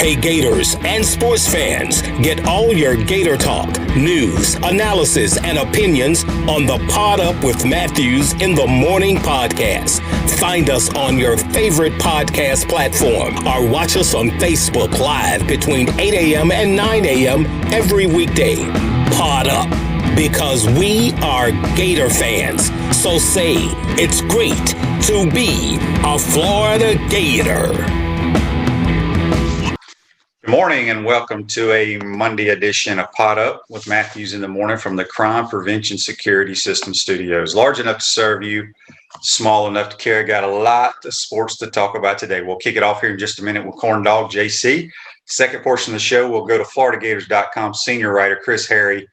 Hey Gators and sports fans, get all your Gator talk, news, analysis, and opinions on the Pod Up with Matthews in the Morning podcast. Find us on your favorite podcast platform or watch us on Facebook Live between 8 a.m. and 9 a.m. every weekday. Pod Up, because we are Gator fans. So say it's great to be a Florida Gator. Good morning and welcome to a Monday edition of Pod Up with Matthews in the Morning from the Crime Prevention Security System Studios. Large enough to serve you, small enough to carry. Got a lot of sports to talk about today. We'll kick it off here in just a minute with Corn Dog JC. Second portion of the show, we'll go to FloridaGators.com senior writer Chris Harry.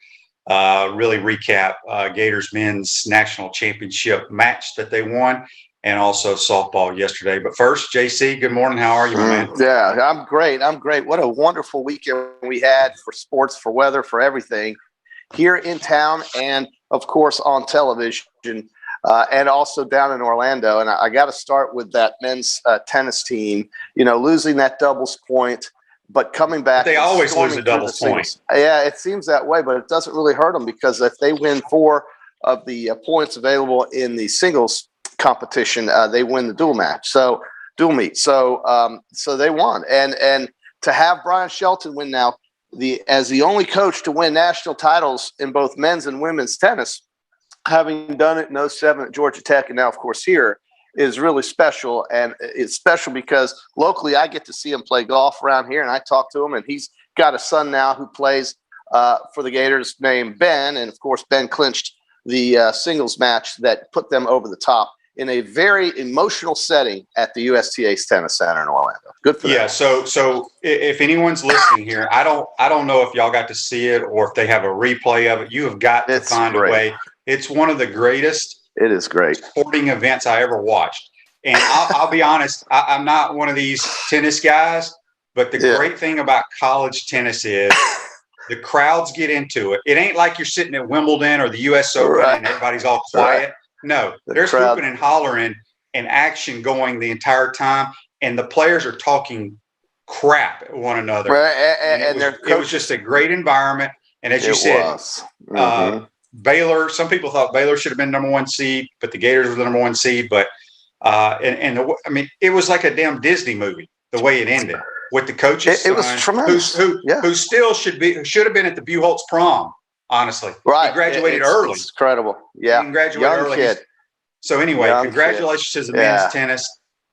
Really recap Gators men's national championship match that they won, and also softball yesterday. But first, JC, good morning. How are you, my man? Yeah, I'm great. What a wonderful weekend we had for sports, for weather, for everything here in town and, of course, on television and also down in Orlando. And I got to start with that men's tennis team, losing that doubles point, but coming back. They always lose a doubles point. Yeah, it seems that way, but it doesn't really hurt them because if they win 4 of the points available in the singles competition, they win the dual meet. So they won. And to have Brian Shelton win now as the only coach to win national titles in both men's and women's tennis, having done it in 2007 at Georgia Tech and now, of course, here, is really special. And it's special because locally I get to see him play golf around here, and I talk to him, and he's got a son now who plays for the Gators named Ben. And, of course, Ben clinched the singles match that put them over the top in a very emotional setting at the USTA's Tennis Center in Orlando. Good for them. Yeah, so if anyone's listening here, I don't know if y'all got to see it or if they have a replay of it. You have got to find a way. It's one of the greatest. It is great sporting events I ever watched. And I'll be honest, I'm not one of these tennis guys, but the great thing about college tennis is the crowds get into it. It ain't like you're sitting at Wimbledon or the U.S. Open and everybody's all quiet. Right. No, there's hooping and hollering and action going the entire time, and the players are talking crap at one another. Right. It was just a great environment. And as you said, Baylor, some people thought Baylor should have been number 1 seed, but the Gators were the number 1 seed. But it was like a damn Disney movie, the way it ended with the coaches. It was tremendous. Who still should have been at the Buchholz prom. Honestly, right. He graduated early. It's incredible. Yeah, he graduated early. Kid. So anyway, congratulations to the men's tennis.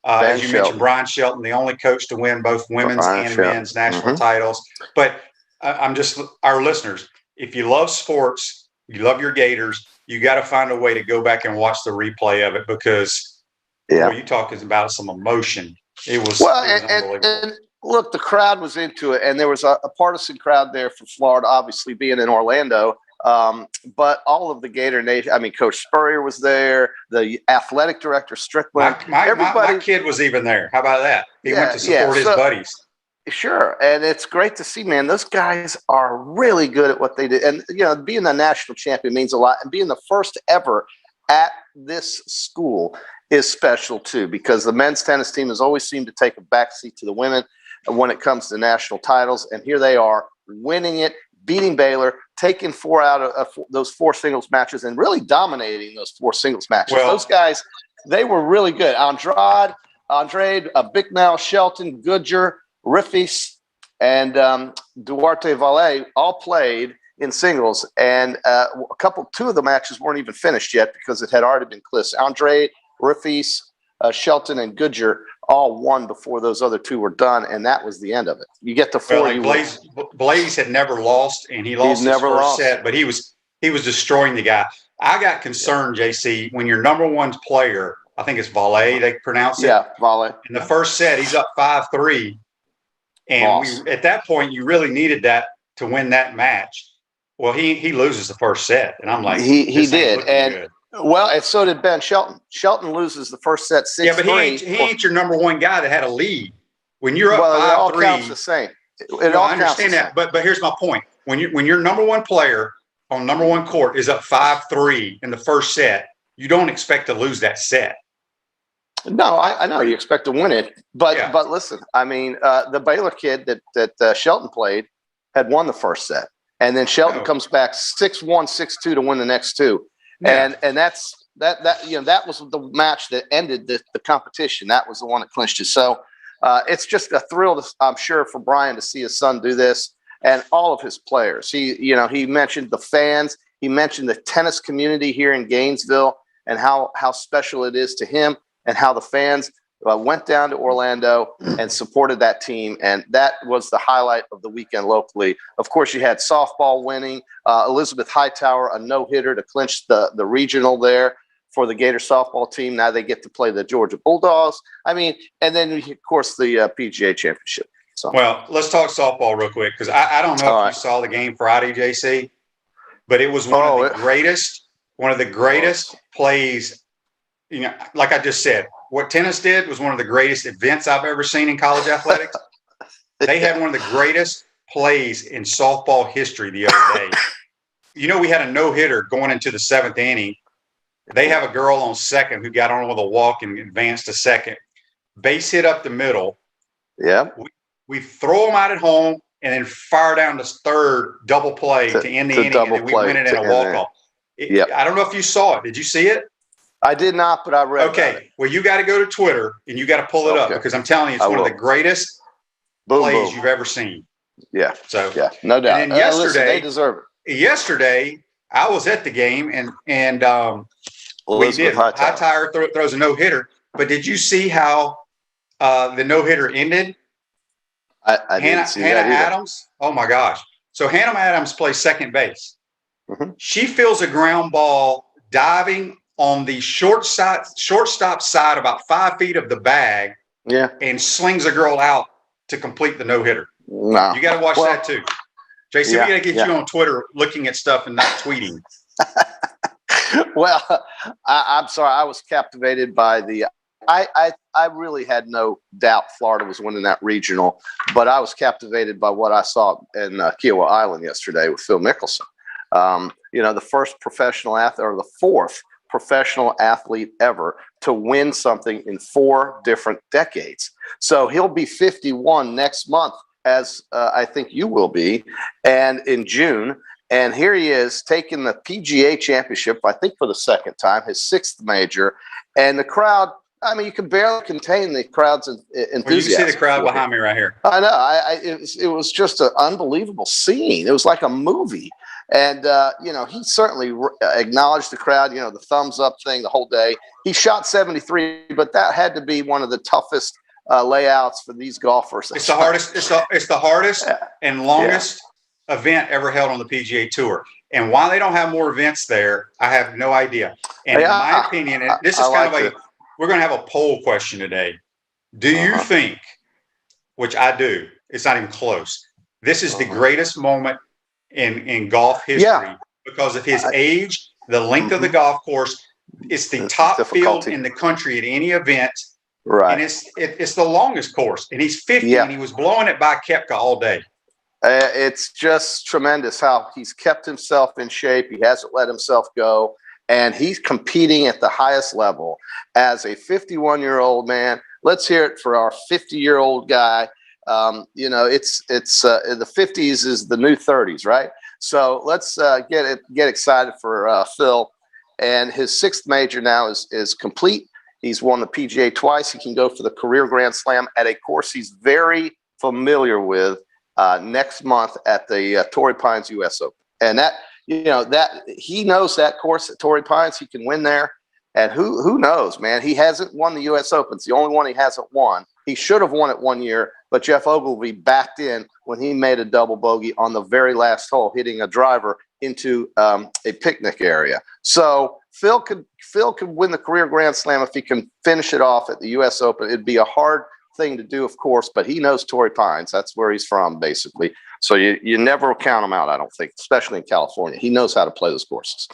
As you mentioned, Brian Shelton, the only coach to win both women's and men's national titles. But I'm just our listeners. If you love sports, you love your Gators, you got to find a way to go back and watch the replay of it because you talking about some emotion. It was unbelievable. And look, the crowd was into it, and there was a partisan crowd there for Florida, obviously being in Orlando. But all of the Gator Nation, Coach Spurrier was there, the athletic director, Strickland. My kid was even there. How about that? He went to support his buddies. Sure, and it's great to see, man. Those guys are really good at what they do. And, being the national champion means a lot, and being the first ever at this school is special, too, because the men's tennis team has always seemed to take a backseat to the women when it comes to national titles, and here they are winning it, beating Baylor, taking 4 out of those 4 singles matches, and really dominating those 4 singles matches. Those guys, they were really good. Andrade, Bicknell, Shelton, Goodger, Riffis, and Duarte Valle all played in singles, and 2 of the matches weren't even finished yet because it had already been clinched. Andrade, Riffis, Shelton, and Goodger all won before those other 2 were done, and that was the end of it. You get the 4. Blaze had never lost, and he lost his first set, but he was destroying the guy. I got concerned, JC, when your number 1 player, I think it's Valle, they pronounce it. Yeah, Valle. In the first set, he's up 5-3, and at that point, you really needed that to win that match. Well, he loses the first set, and I'm like, he did, and good. Well, and so did Ben Shelton. Shelton loses the first set 6-3. Yeah, but he ain't your number 1 guy that had a lead. When you're up 5-3, it all counts the same. I understand that, but here's my point. When your number 1 player on number 1 court is up 5-3 in the first set, you don't expect to lose that set. No, I know you expect to win it, but listen, I mean, the Baylor kid that Shelton played had won the first set, and then Shelton comes back 6-1, 6-2 to win the next two, and that's that was the match that ended the competition. That was the one that clinched it. So it's just a thrill, I'm sure, for Brian to see his son do this, and all of his players. He mentioned the fans, he mentioned the tennis community here in Gainesville, and how special it is to him, and how the fans went down to Orlando and supported that team. And that was the highlight of the weekend locally. Of course, you had softball winning, Elizabeth Hightower, a no-hitter to clinch the regional there for the Gator softball team. Now they get to play the Georgia Bulldogs. I mean, and then, of course, the PGA Championship. So. Well, let's talk softball real quick, because I don't know if you saw the game Friday, JC, but it was one of the greatest plays. Like I just said, what tennis did was one of the greatest events I've ever seen in college athletics. They had one of the greatest plays in softball history the other day. We had a no-hitter going into the seventh inning. They have a girl on second who got on with a walk and advanced to second. Base hit up the middle. Yeah. We throw them out at home and then fire down to third, double play to end the inning, and then we win it in a walk-off. I don't know if you saw it. Did you see it? I did not, but I read about it. Well, you got to go to Twitter and you got to pull it up, because I'm telling you, it's one of the greatest plays you've ever seen. Yeah. So no doubt. And then yesterday, they deserve it. Yesterday, I was at the game and we did. Hightower throws a no-hitter, but did you see how the no-hitter ended? I didn't see that either. Hannah Adams. Oh my gosh! So Hannah Adams plays second base. Mm-hmm. She feels a ground ball diving on the shortstop side, about 5 feet of the bag, and slings a girl out to complete the no-hitter. No. You got to watch that too. JC, we got to get you on Twitter looking at stuff and not tweeting. Well, I'm sorry. I was captivated by I really had no doubt Florida was winning that regional, but I was captivated by what I saw in Kiowa Island yesterday with Phil Mickelson. The first professional athlete, or the fourth professional athlete ever to win something in 4 different decades. So he'll be 51 next month, as I think you will be, and in June. And here he is taking the PGA Championship, I think for the second time, his 6th major. And the crowd, I mean, you can barely contain the crowd's enthusiasm. Well, you can see the crowd behind me right here. I know. It was just an unbelievable scene. It was like a movie. And, he certainly acknowledged the crowd, the thumbs up thing the whole day. He shot 73, but that had to be one of the toughest layouts for these golfers. It's the hardest. It's the hardest and longest event ever held on the PGA Tour. And why they don't have more events there, I have no idea. And in my opinion, this is kind of we're going to have a poll question today. Do you think, which I do, it's not even close, this is the greatest moment in golf history because of his age, the length of the golf course. It's the top field in the country at any event. Right. And it's the longest course. And he's 50 and he was blowing it by Koepka all day. It's just tremendous how he's kept himself in shape. He hasn't let himself go. And he's competing at the highest level as a 51-year-old man. Let's hear it for our 50-year-old guy. It's the 50s is the new 30s, right? So let's get excited for Phil. And his 6th major now is complete. He's won the PGA twice. He can go for the career Grand Slam at a course he's very familiar with next month at the Torrey Pines U.S. Open. And that he knows that course at Torrey Pines. He can win there. And who knows, man? He hasn't won the U.S. Open. It's the only one he hasn't won. He should have won it one year, but Jeff Ogilvy backed in when he made a double bogey on the very last hole, hitting a driver into a picnic area. So Phil could win the career Grand Slam if he can finish it off at the U.S. Open. It'd be a hard thing to do, of course, but he knows Torrey Pines. That's where he's from, basically. So you never count him out, I don't think, especially in California. He knows how to play those courses.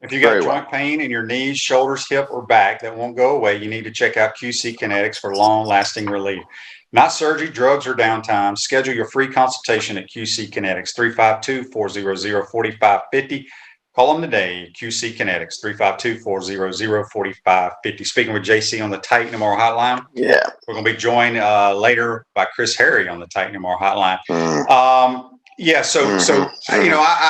If you got joint pain in your knees, shoulders, hip, or back that won't go away, you need to check out QC Kinetics for long-lasting relief. Not surgery, drugs, or downtime. Schedule your free consultation at QC Kinetics, 352-400-4550. Call them today, QC Kinetics, 352-400-4550. Speaking with JC on the Titan tomorrow hotline. Yeah. We're going to be joined later by Chris Harry on the Titan tomorrow hotline. I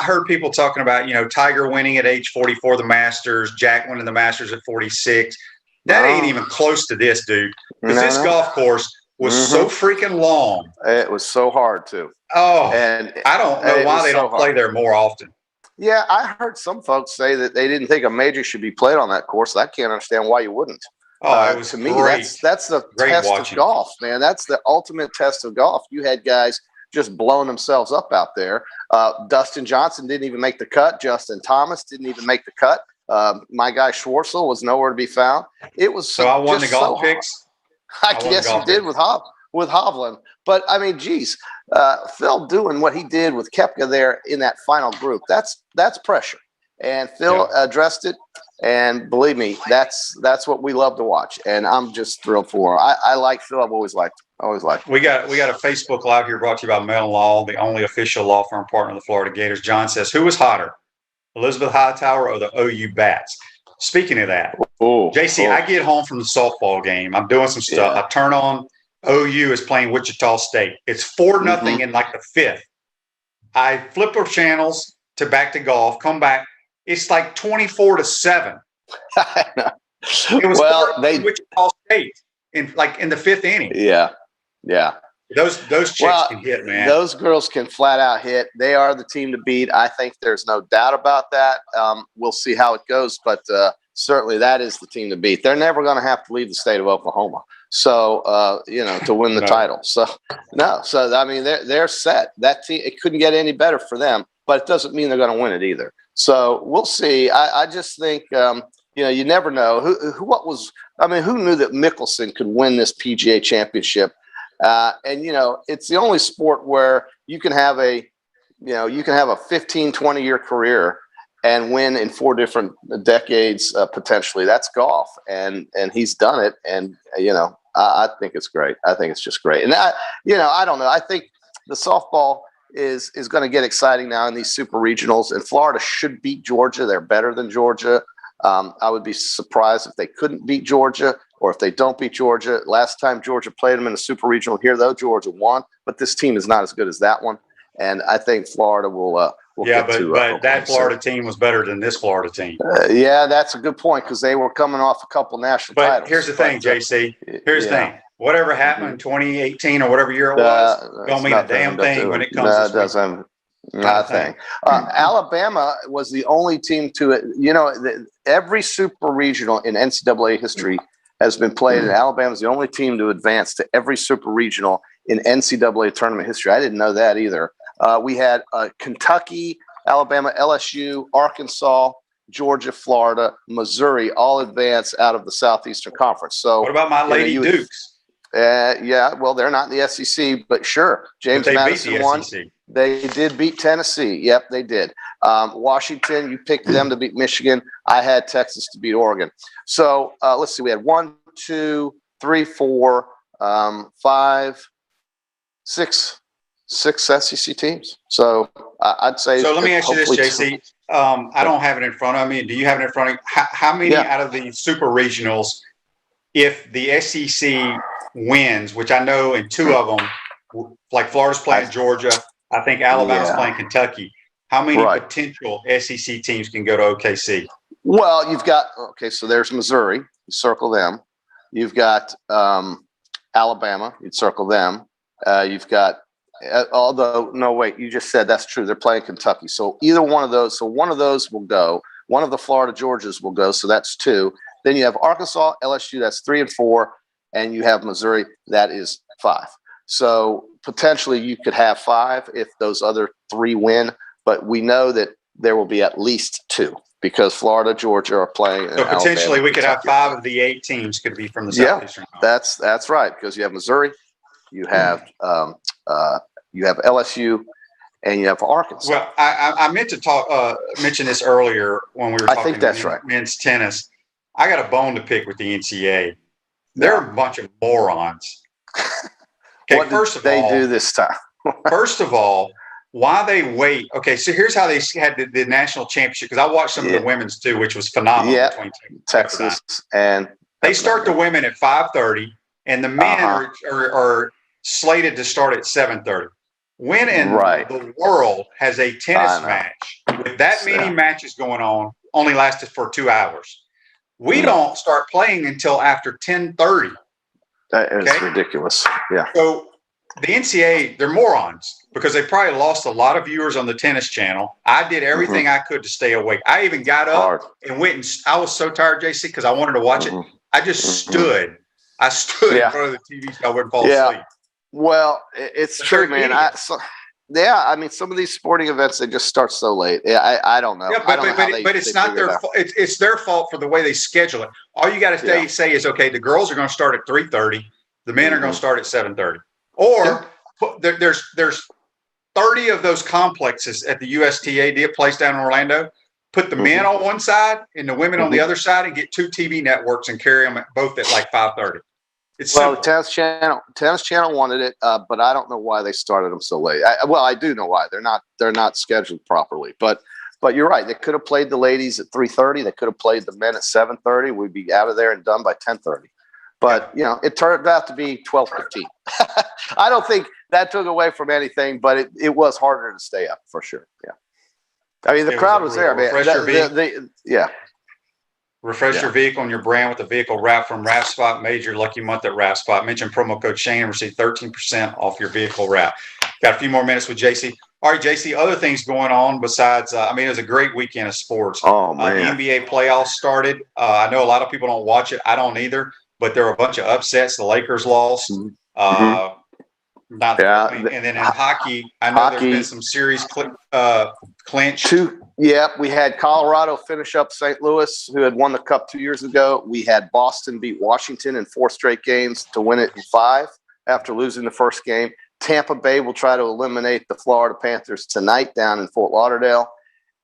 heard people talking about, Tiger winning at age 44, the Masters, Jack winning the Masters at 46. That ain't even close to this, dude. Because this golf course was so freaking long. It was so hard, too. Oh, and I don't know why they don't play there more often. Yeah, I heard some folks say that they didn't think a major should be played on that course. I can't understand why you wouldn't. Oh, it was to me, that's the test of golf, man. That's the ultimate test of golf. You had guys just blowing themselves up out there. Dustin Johnson didn't even make the cut. Justin Thomas didn't even make the cut. My guy Schwartzel was nowhere to be found. It was so I won the golf picks. I guess you did with Hovland. But I mean, geez, Phil doing what he did with Koepka there in that final group, that's pressure. And Phil addressed it. And believe me, that's what we love to watch. And I'm just thrilled for him. I like Phil. I've always liked him. We got a Facebook Live here brought to you by Mellon Law, the only official law firm partner of the Florida Gators. John says, who was hotter, Elizabeth Hightower or the OU Bats? Speaking of that, JC, I get home from the softball game. I'm doing some stuff. I turn on OU is playing Wichita State. It's 4-0 in like the fifth. I flip our channels back to golf, come back. It's like 24-7. It was Wichita State in the fifth inning. Yeah. Those chicks can hit, man. Those girls can flat out hit. They are the team to beat. I think there's no doubt about that. We'll see how it goes, but certainly that is the team to beat. They're never going to have to leave the state of Oklahoma. So, to win the title. So, I mean, they're set. That team, it couldn't get any better for them, but it doesn't mean they're going to win it either. So we'll see. I just think, you never know who knew that Mickelson could win this PGA championship? And it's the only sport where you can have a 15, 20-year career and win in 4 different decades, potentially. That's golf. And he's done it. And, I think it's great. I think it's just great. And I don't know. I think the softball is going to get exciting now in these super regionals, and Florida should beat Georgia. They're better than Georgia. I would be surprised if they couldn't beat Georgia, or if they don't beat Georgia. Last time Georgia played them in the super regional here, though, Georgia won, but this team is not as good as that one. And I think Florida will get to. But that Florida team was better than this Florida team. Yeah, that's a good point, because they were coming off a couple national titles. But here's the thing, JC. Here's the thing. Whatever happened in 2018 or whatever year it was, don't mean a damn thing when it comes to this. Nothing. Alabama was the only team to it. Every super regional in NCAA history has been played, and Alabama is the only team to advance to every super regional in NCAA tournament history. I didn't know that either. We had Kentucky, Alabama, LSU, Arkansas, Georgia, Florida, Missouri all advance out of the Southeastern Conference. So what about my Lady Dukes? Well, they're not in the SEC, but sure. James Madison won. They did beat Tennessee. Yep, they did. Washington, you picked them to beat Michigan. I had Texas to beat Oregon. So let's see. We had 1, 2, 3, 4, 5, 6 SEC teams. So I'd say. So let me ask you this, JC. I don't have it in front of me. Do you have it in front of you? How many out of the super regionals, if the SEC wins, which I know in 2 of them, like Florida's playing Georgia, I think Alabama's playing Kentucky. How many potential SEC teams can go to OKC? Well, you've got so there's Missouri. You circle them. You've got Alabama. You'd circle them. You've got you just said that's true. They're playing Kentucky. So either one of those. So one of those will go. One of the Florida Georgias will go. So that's 2. Then you have Arkansas, LSU. That's 3 and 4. And you have Missouri, that is 5. So potentially you could have 5 if those other 3 win, but we know that there will be at least 2 because Florida, Georgia are playing. So potentially we could have 5 of the 8 teams could be from the Southeastern Conference. That's right, because you have Missouri, you have LSU, and you have Arkansas. Well, I meant to mention this earlier when we were talking. I think that's right. Men's tennis. I got a bone to pick with the NCAA. They're a bunch of morons. Okay, what did they do this time? First of all, why they wait. Okay, so here's how they had the national championship, because I watched some of the women's too, which was phenomenal. Yeah, between Texas and they start the women at 5:30, and the men are slated to start at 7:30. When in the world has a tennis match with that many matches going on only lasted for 2 hours? We don't start playing until after 10:30. That is ridiculous. Yeah. So the NCAA, they're morons, because they probably lost a lot of viewers on the tennis channel. I did everything I could to stay awake. I even got up and went, and I was so tired, JC, because I wanted to watch it. I just stood. I stood in front of the TV so I wouldn't fall asleep. Well, it's true, man. I mean, some of these sporting events, they just start so late. I don't know. Yeah, but it's not their fault. It's their fault for the way they schedule it. All you got to say is, okay, the girls are going to start at 3:30. The men are going to start at 7:30. Or there's 30 of those complexes at the USTA place down in Orlando. Put the men on one side and the women on the other side, and get 2 TV networks and carry them both at like 5:30. The tennis channel wanted it, but I don't know why they started them so late. I do know why. They're not scheduled properly. But you're right. They could have played the ladies at 3:30. They could have played the men at 7:30. We'd be out of there and done by 10:30. But it turned out to be 12:15. I don't think that took away from anything, but it was harder to stay up for sure. Yeah. I mean, the crowd was there, man. Refresh your vehicle and your brand with the vehicle wrap from Wrap Spot. Made your lucky month at Wrap Spot. Mention promo code Shane and receive 13% off your vehicle wrap. Got a few more minutes with JC. All right, JC, other things going on besides, it was a great weekend of sports. Oh, man. The NBA playoffs started. I know a lot of people don't watch it. I don't either, but there were a bunch of upsets. The Lakers lost. And then in hockey, I know there's been some series clinch. We had Colorado finish up St. Louis, who had won the Cup 2 years ago. We had Boston beat Washington in 4 straight games to win it in 5 after losing the first game. Tampa Bay will try to eliminate the Florida Panthers tonight down in Fort Lauderdale.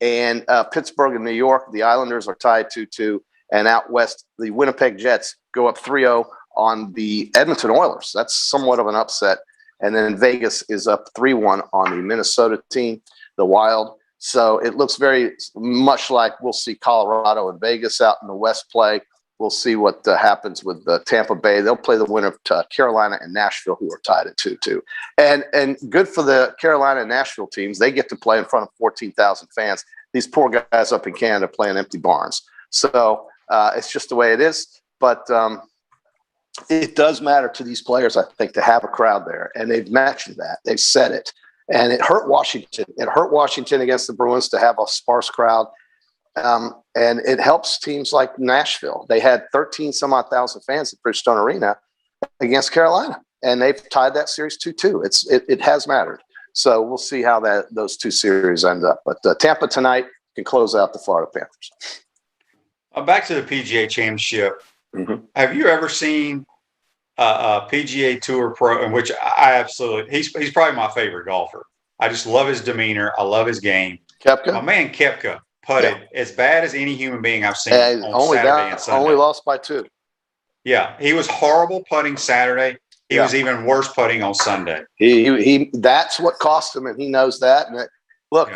And Pittsburgh and New York, the Islanders are tied 2-2. And out west, the Winnipeg Jets go up 3-0 on the Edmonton Oilers. That's somewhat of an upset. And then Vegas is up 3-1 on the Minnesota team, the Wild. So it looks very much like we'll see Colorado and Vegas out in the West play. We'll see what happens with Tampa Bay. They'll play the winner of Carolina and Nashville, who are tied at 2-2. And good for the Carolina and Nashville teams. They get to play in front of 14,000 fans. These poor guys up in Canada play in empty barns. So it's just the way it is. But it does matter to these players, I think, to have a crowd there. And they've mentioned that. They've said it. And it hurt Washington. It hurt Washington against the Bruins to have a sparse crowd. And it helps teams like Nashville. They had 13-some-odd thousand fans at Bridgestone Arena against Carolina. And they've tied that series 2-2. It has mattered. So we'll see how those 2 series end up. But Tampa tonight can close out the Florida Panthers. Back to the PGA Championship. Have you ever seen a PGA Tour pro, in which I absolutely, he's probably my favorite golfer. I just love his demeanor. I love his game. Koepka? My man Koepka putted as bad as any human being I've seen on Saturday and Sunday. Only lost by 2. Yeah, he was horrible putting Saturday. He was even worse putting on Sunday. He that's what cost him, and he knows that. And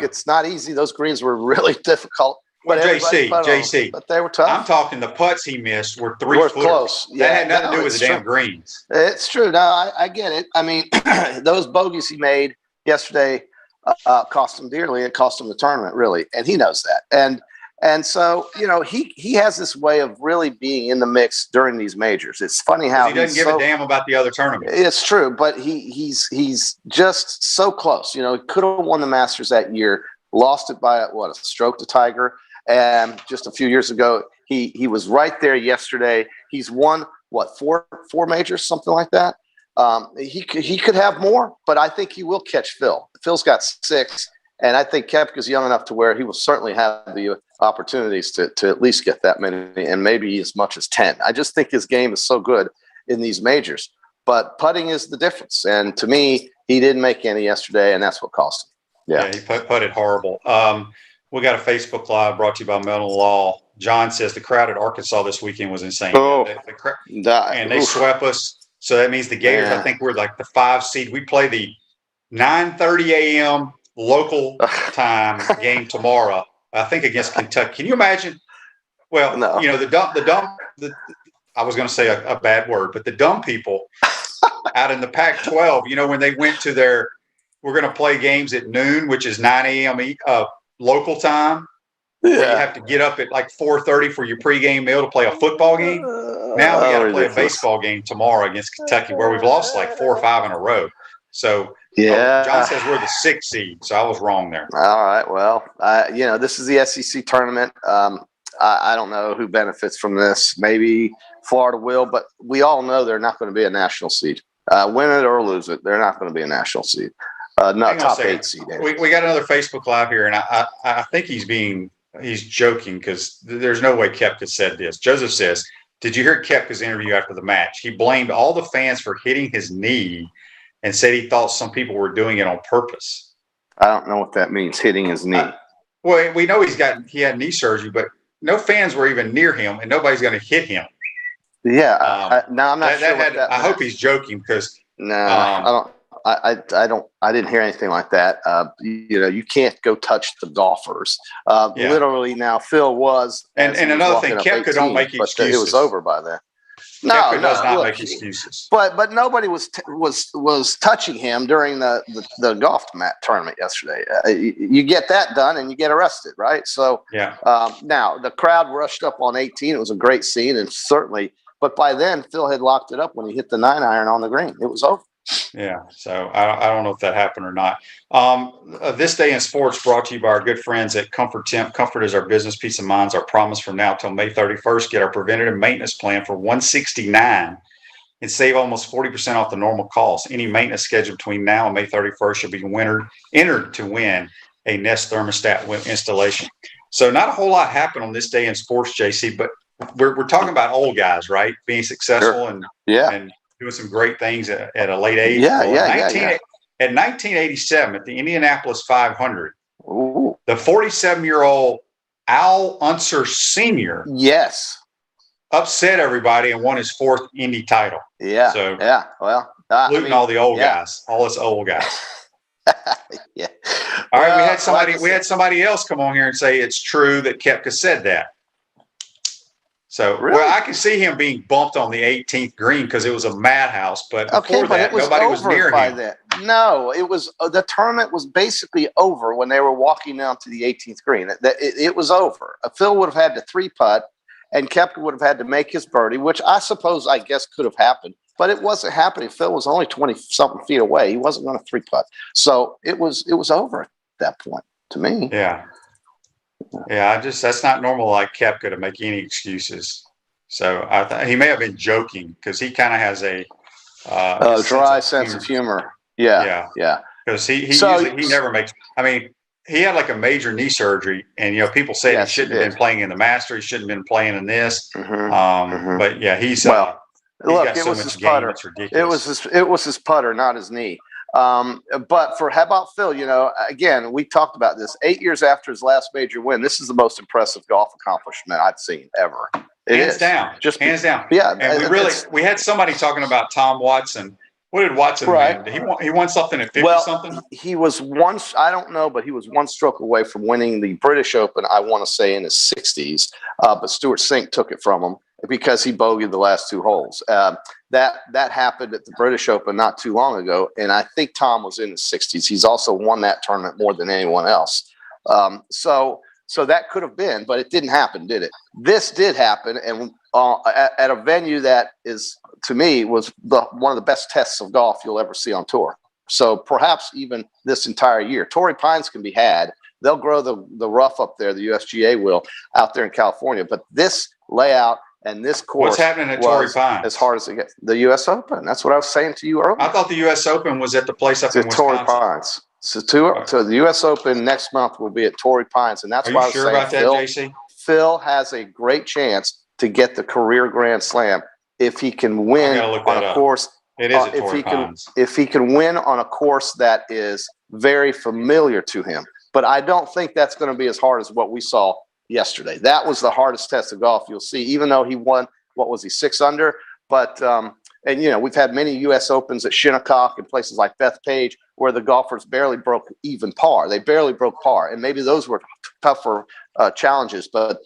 it's not easy. Those greens were really difficult. Well, JC, but they were tough. I'm talking the putts he missed were 3 close. That had nothing to do with the damn greens. It's true. No, I get it. I mean, those bogeys he made yesterday cost him dearly. It cost him the tournament, really, and he knows that. And so he has this way of really being in the mix during these majors. It's funny how he doesn't give a damn about the other tournaments. It's true, but he's just so close. He could have won the Masters that year, lost it by a stroke to Tiger. And just a few years ago, he was right there yesterday. He's won, four majors, something like that. He could have more, but I think he will catch Phil. Phil's got 6, and I think Koepka's young enough to where he will certainly have the opportunities to at least get that many, and maybe as much as 10. I just think his game is so good in these majors. But putting is the difference. And to me, he didn't make any yesterday, and that's what cost him. Yeah, he putted horrible. We got a Facebook Live brought to you by Metal Law. John says the crowd at Arkansas this weekend was insane. And they swept us. So that means the Gators, I think we're like the 5 seed. We play the 9:30 a.m. local time game tomorrow, I think against Kentucky. Can you imagine? Well, No. I was going to say a bad word, but the dumb people out in the Pac-12, when they went to we're going to play games at noon, which is 9 a.m. Local time, where you have to get up at like 4:30 for your pregame meal to play a football game. Now we got to play a baseball game tomorrow against Kentucky, where we've lost like 4 or 5 in a row. So John says we're the 6th seed, so I was wrong there. All right. Well, this is the SEC tournament. I don't know who benefits from this. Maybe Florida will, but we all know they're not going to be a national seed. Win it or lose it, they're not going to be a national seed. Not top 8 seed. We got another Facebook Live here, and I think he's joking because there's no way Koepka said this. Joseph says, did you hear Koepka's interview after the match? He blamed all the fans for hitting his knee and said he thought some people were doing it on purpose. I don't know what that means, hitting his knee. Well, we know he had knee surgery, but no fans were even near him, and nobody's going to hit him. Yeah, I'm not sure what that I hope he's joking because I don't. I didn't hear anything like that. You can't go touch the golfers. Literally now, Phil was. And another thing, Koepka don't make excuses. It was over by then. Koepka does not make excuses. But nobody was touching him during the golf tournament yesterday. You get that done and you get arrested, right? So now the crowd rushed up on 18. It was a great scene, and certainly. But by then, Phil had locked it up when he hit the 9-iron on the green. It was over. Yeah, so I don't know if that happened or not. This Day in Sports brought to you by our good friends at Comfort Temp. Comfort is our business, peace of mind. Our promise from now till May 31st. Get our preventative maintenance plan for $169 and save almost 40% off the normal cost. Any maintenance scheduled between now and May 31st should be entered to win a Nest thermostat installation. So not a whole lot happened on this day in sports, JC, but we're talking about old guys, right? Being successful and doing some great things at a late age. At 1987, at the Indianapolis 500, the 47-year-old Al Unser Sr. upset everybody and won his 4th Indy title. Yeah. So well, all the old guys, all us old guys. Yeah. All right, we had somebody else come on here and say it's true that Koepka said that. So, well, I can see him being bumped on the 18th green because it was a madhouse. But before that, nobody was near him. No, it was the tournament was basically over when they were walking down to the 18th green. It was over. Phil would have had to 3-putt, and Koepka would have had to make his birdie, which I guess could have happened. But it wasn't happening. Phil was only 20-something feet away. He wasn't going to 3-putt. So it was over at that point to me. Yeah. Yeah, that's not normal like Koepka to make any excuses. So he may have been joking because he kind of has a dry sense of humor. Yeah. Because he never makes. I mean, he had like a major knee surgery, and people say he shouldn't have been playing in the Masters. He shouldn't have been playing in this. But yeah, he's look, got it so was much his game, putter. it's ridiculous. It was his putter, not his knee. But how about Phil? Again, we talked about this 8 years after his last major win. This is the most impressive golf accomplishment I've seen ever. Hands down. Hands down. Yeah. And we had somebody talking about Tom Watson. What did Watson win? He won something at 50 something? He was I don't know, but he was one stroke away from winning the British Open, I want to say in his 60s. But Stuart Sink took it from him because he bogeyed the last 2 holes. That happened at the British Open not too long ago, and I think Tom was in his 60s. He's also won that tournament more than anyone else. So that could have been, but it didn't happen, did it? This did happen, and at a venue that is, to me, was one of the best tests of golf you'll ever see on tour. So perhaps even this entire year. Torrey Pines can be had. They'll grow the rough up there, the USGA will, out there in California. But this layout and this course What's happening at Torrey Pines? As hard as it gets. The U.S. Open. That's what I was saying to you earlier. I thought the U.S. Open was at the place up in Wisconsin. Torrey Pines. So the U.S. Open next month will be at Torrey Pines, and that's why I was saying, about that, JC? Phil has a great chance to get the career Grand Slam if he can win on a course. It is at Torrey Pines. If he can win on a course that is very familiar to him. But I don't think that's going to be as hard as what we saw yesterday. That was the hardest test of golf you'll see, even though he won, 6 under? But And, we've had many U.S. Opens at Shinnecock and places like Bethpage where the golfers barely broke even par. They barely broke par. And maybe those were tougher challenges. But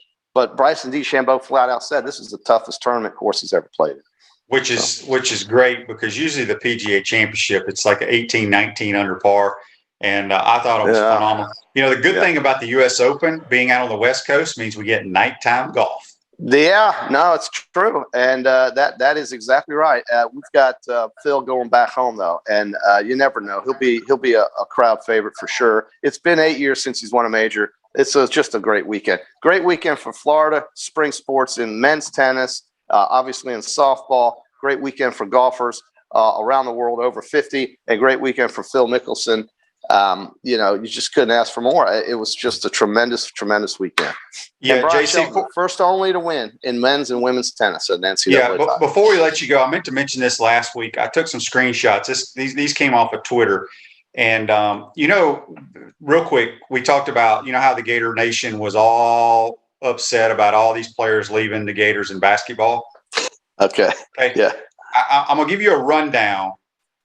Bryson DeChambeau flat out said this is the toughest tournament course he's ever played in. Which is great, because usually the PGA Championship, it's like 18, 19 under par. And I thought it was phenomenal. The good thing about the U.S. Open being out on the West Coast means we get nighttime golf. Yeah, no, it's true, and that is exactly right. We've got Phil going back home though, and you never know. He'll be a crowd favorite for sure. It's been 8 years since he's won a major. It's just a great weekend. Great weekend for Florida spring sports in men's tennis, obviously in softball. Great weekend for golfers around the world over 50. A great weekend for Phil Mickelson. You just couldn't ask for more. It was just a tremendous weekend. Yeah, Brian JC, Shelton, first only to win in men's and women's tennis at NCAA. Yeah, but before we let you go, I meant to mention this last week. I took some screenshots. These came off of Twitter. And, real quick, we talked about, how the Gator Nation was all upset about all these players leaving the Gators in basketball. Okay. Yeah. I'm going to give you a rundown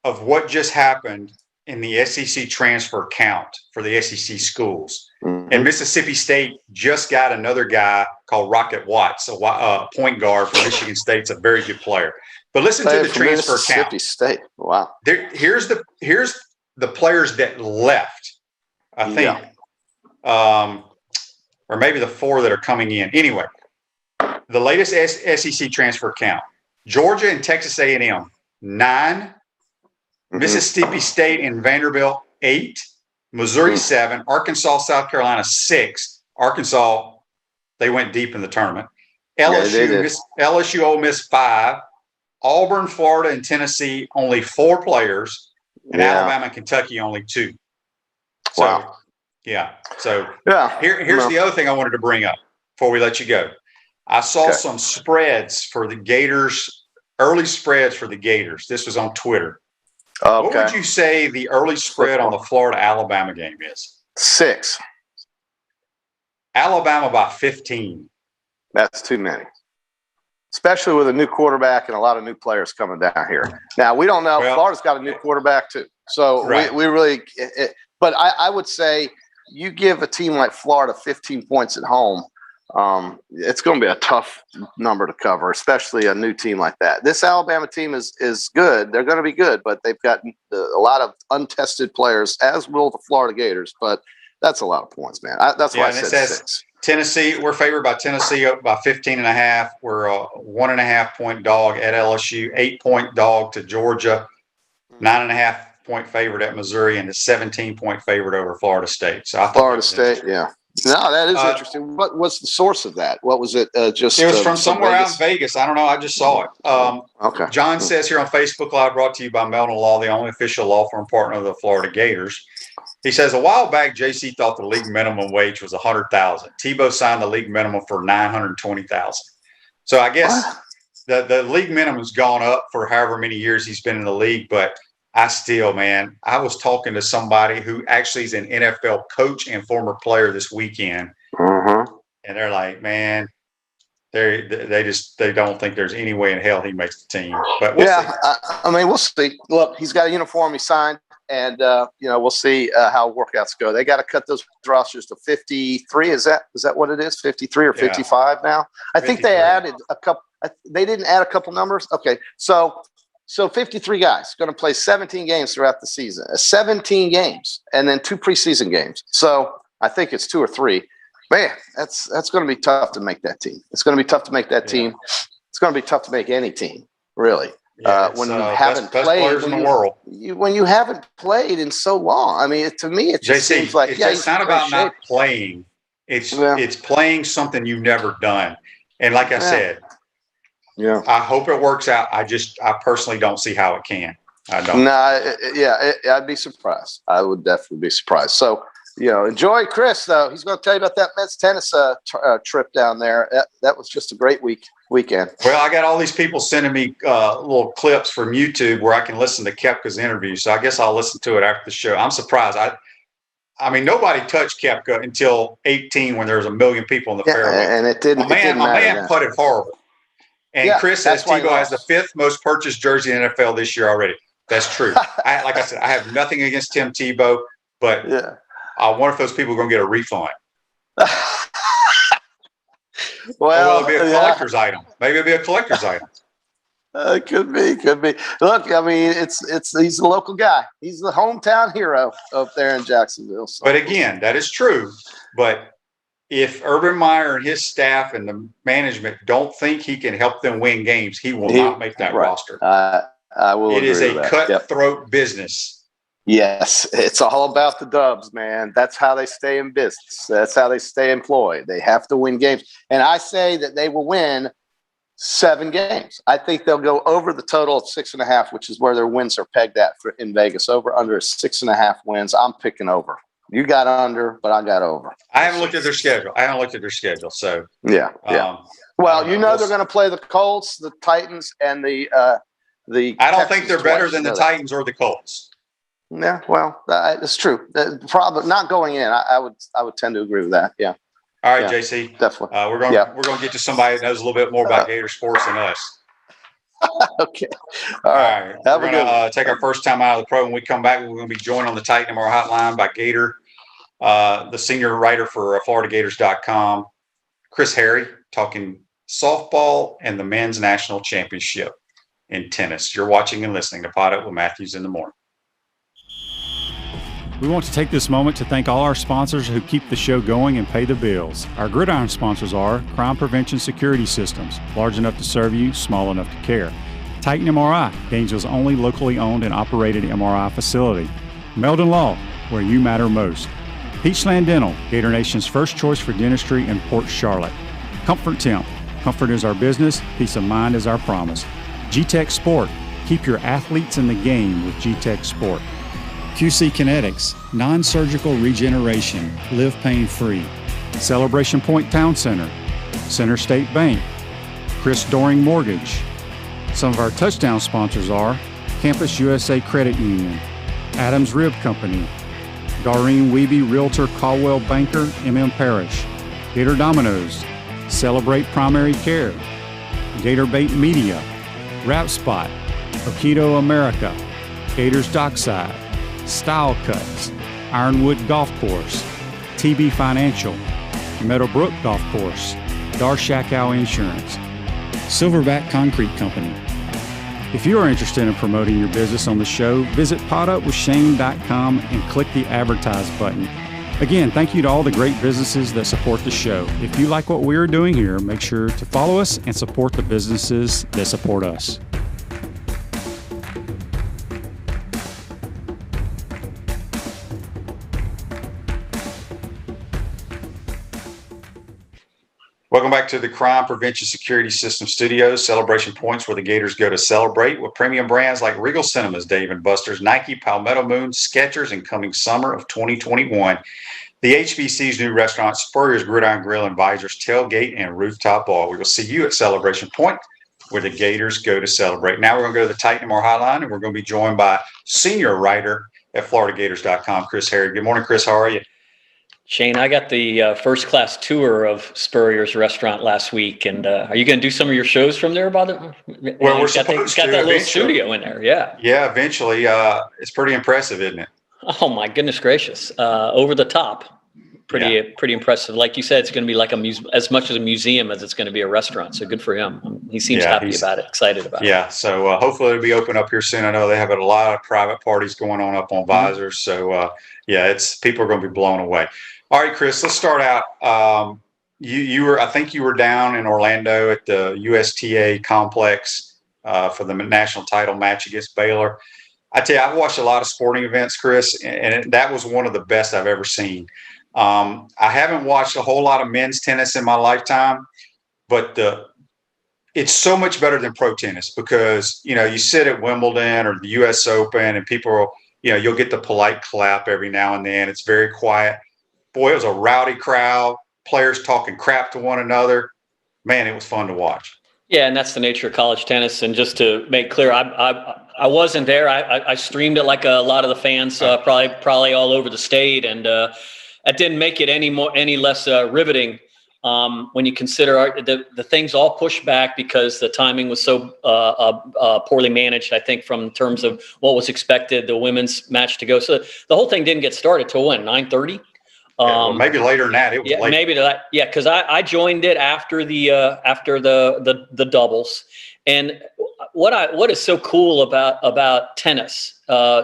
of what just happened in the SEC transfer count for the SEC schools. Mm-hmm. And Mississippi State just got another guy called Rocket Watts, a point guard from Michigan State. It's a very good player. But listen to the transfer count. Mississippi State. Wow. Here's the players that left, I think. Yeah. Or maybe the 4 that are coming in. Anyway, the latest SEC transfer count. Georgia and Texas A&M, 9. Mississippi State and Vanderbilt, 8. Missouri, 7. Arkansas, South Carolina, 6. Arkansas, they went deep in the tournament. LSU, Ole Miss, 5. Auburn, Florida, and Tennessee, only 4 players. And Alabama and Kentucky, only 2. So, wow. Yeah. So here's the other thing I wanted to bring up before we let you go. I saw some spreads for the Gators, early spreads for the Gators. This was on Twitter. Okay. What would you say the early spread on the Florida-Alabama game is? 6. Alabama by 15. That's too many, especially with a new quarterback and a lot of new players coming down here. Now, we don't know. Florida's got a new quarterback too. So we really but I would say you give a team like Florida 15 points at home, it's going to be a tough number to cover, especially a new team like that. This Alabama team is good. They're going to be good, but they've got a lot of untested players, as will the Florida Gators. But that's a lot of points, man. That's why I said 6. Tennessee, we're favored by Tennessee by 15.5. We're a 1.5 point dog at LSU, 8-point dog to Georgia, 9.5 point favorite at Missouri, and a 17-point favorite over Florida State. So Florida State, yeah. No, that is interesting. What was the source of that? What was it? It was from somewhere out in Vegas. I don't know. I just saw it. Okay. John says here on Facebook Live, brought to you by Melton Law, the only official law firm partner of the Florida Gators. He says a while back, JC thought the league minimum wage was $100,000. Tebow signed the league minimum for $920,000. So I guess the league minimum has gone up for however many years he's been in the league, but I was talking to somebody who actually is an NFL coach and former player this weekend. And they're like, man, they don't think there's any way in hell he makes the team. But we'll see. I mean, we'll see. Look, he's got a uniform he signed, and we'll see how workouts go. They got to cut those rosters to 53. Is that what it is? 53 or 55 now? I think they added a couple. They didn't add a couple numbers. Okay, so 53 guys going to play 17 games throughout the season. 17 games, and then 2 preseason games. So I think it's 2 or 3. Man, that's going to be tough to make that team. It's going to be tough to make that team. It's going to be tough to make any team, really. When you haven't played in the world. When you haven't played in so long. I mean, to me, it just seems like it's not about not playing. It's playing something you've never done. And like I said, I hope it works out. I personally don't see how it can. I don't. I'd be surprised. I would definitely be surprised. So, enjoy Chris, though. He's going to tell you about that men's tennis trip down there. That was just a great weekend. Well, I got all these people sending me little clips from YouTube where I can listen to Koepka's interview. So I guess I'll listen to it after the show. I'm surprised. I mean, nobody touched Koepka until 18 when there was 1 million people in the fairway. And it didn't. My man putted horrible. And Chris says Tebow has the 5th most purchased jersey in the NFL this year already. That's true. Like I said, I have nothing against Tim Tebow, but I wonder if those people are going to get a refund. Well, it'll be a collector's item. Maybe it'll be a collector's item. Could be. Look, I mean, he's a local guy. He's the hometown hero up there in Jacksonville. So. But again, that is true. But if Urban Meyer and his staff and the management don't think he can help them win games, he will not make that roster. I will. It is a cutthroat business. Yes, it's all about the dubs, man. That's how they stay in business. That's how they stay employed. They have to win games. And I say that they will win 7 games. I think they'll go over the total of 6.5, which is where their wins are pegged at in Vegas. Over under 6.5 wins. I'm picking over. You got under, but I got over. I haven't looked at their schedule. So yeah. Well, they're going to play the Colts, the Titans, and the. I don't think they're better than the Titans or the Colts. Yeah, well, it's true. Probably not going in. I would tend to agree with that. Yeah. All right, JC. Definitely. We're going to get to somebody that knows a little bit more about Gator sports than us. Okay. All right. We're going to take our first time out of the pro. When we come back, we're going to be joined on the Titan MR hotline by Gator, the senior writer for FloridaGators.com, Chris Harry, talking softball and the men's national championship in tennis. You're watching and listening to Pot Up with Matthews in the Morning. We want to take this moment to thank all our sponsors who keep the show going and pay the bills. Our gridiron sponsors are Crime Prevention Security Systems, large enough to serve you, small enough to care. Titan MRI, Gainesville's only locally owned and operated MRI facility. Meldon Law, where you matter most. Peachland Dental, Gator Nation's first choice for dentistry in Port Charlotte. Comfort Temp, comfort is our business, peace of mind is our promise. G-Tech Sport, keep your athletes in the game with G-Tech Sport. QC Kinetics, non-surgical regeneration, live pain-free. Celebration Point Town Center, Center State Bank, Chris Doring Mortgage. Some of our touchdown sponsors are Campus USA Credit Union, Adams Rib Company, Doreen Weeby Realtor Caldwell Banker, MM Parish, Gator Dominoes, Celebrate Primary Care, Gator Bait Media, Rap Spot, Okido America, Gators Dockside, Style Cuts, Ironwood Golf Course, TB Financial, Meadowbrook Golf Course, Darshakow Insurance, Silverback Concrete Company. If you are interested in promoting your business on the show, visit potupwithshane.com and click the advertise button. Again, thank you to all the great businesses that support the show. If you like what we are doing here, make sure to follow us and support the businesses that support us. Welcome back to the Crime Prevention Security System Studios, Celebration Points, where the Gators go to celebrate with premium brands like Regal Cinemas, Dave & Buster's, Nike, Palmetto Moon, Skechers, and coming summer of 2021, the HBC's new restaurant, Spurrier's Gridiron Grill and Visors, Tailgate, and Rooftop Bar. We will see you at Celebration Point, where the Gators go to celebrate. Now we're going to go to the Titan MR hotline, and we're going to be joined by senior writer at FloridaGators.com, Chris Harry. Good morning, Chris. How are you? Shane, I got the first class tour of Spurrier's restaurant last week, and are you going to do some of your shows from there? Well, we're supposed to. Got that little studio in there, yeah. Yeah, eventually. It's pretty impressive, isn't it? Oh my goodness gracious! Over the top, pretty impressive. Like you said, it's going to be like as much as a museum as it's going to be a restaurant. So good for him. He seems happy about it, excited about it. Yeah. So hopefully it'll be open up here soon. I know they have a lot of private parties going on up on Visors. So people are going to be blown away. All right, Chris, let's start out. I think you were down in Orlando at the USTA complex for the national title match against Baylor. I tell you, I've watched a lot of sporting events, Chris, and that was one of the best I've ever seen. I haven't watched a whole lot of men's tennis in my lifetime, but it's so much better than pro tennis because, you sit at Wimbledon or the US Open and people, you'll get the polite clap every now and then. It's very quiet. Boy, it was a rowdy crowd, players talking crap to one another. Man, it was fun to watch. Yeah, and that's the nature of college tennis. And just to make clear, I wasn't there. I streamed it like a lot of the fans, probably all over the state, and that didn't make it any less riveting. when you consider the things all pushed back because the timing was so poorly managed, I think, from terms of what was expected, the women's match to go. So the whole thing didn't get started till when, 9:30? Well, maybe later than that. It was late. Maybe that. Yeah, because I joined it after the doubles. And what is so cool about tennis,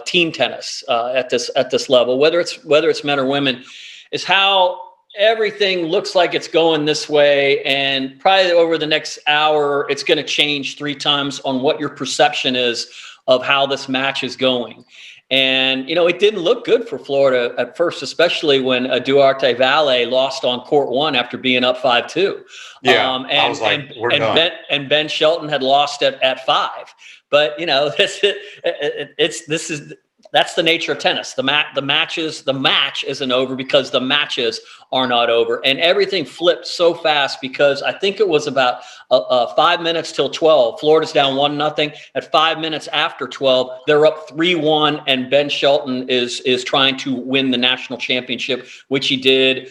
team tennis, at this level, whether it's men or women, is how everything looks like it's going this way, and probably over the next hour, it's going to change 3 times on what your perception is of how this match is going. And, it didn't look good for Florida at first, especially when Duarte Valle lost on court 1 after being up 5-2. Yeah, I was like, we're done. Ben Shelton had lost at 5. But, that's the nature of tennis. The match isn't over because the matches are not over. And everything flipped so fast because I think it was about 5 minutes till 12. Florida's down 1-0. At 5 minutes after 12, they're up 3-1, and Ben Shelton is trying to win the national championship, which he did.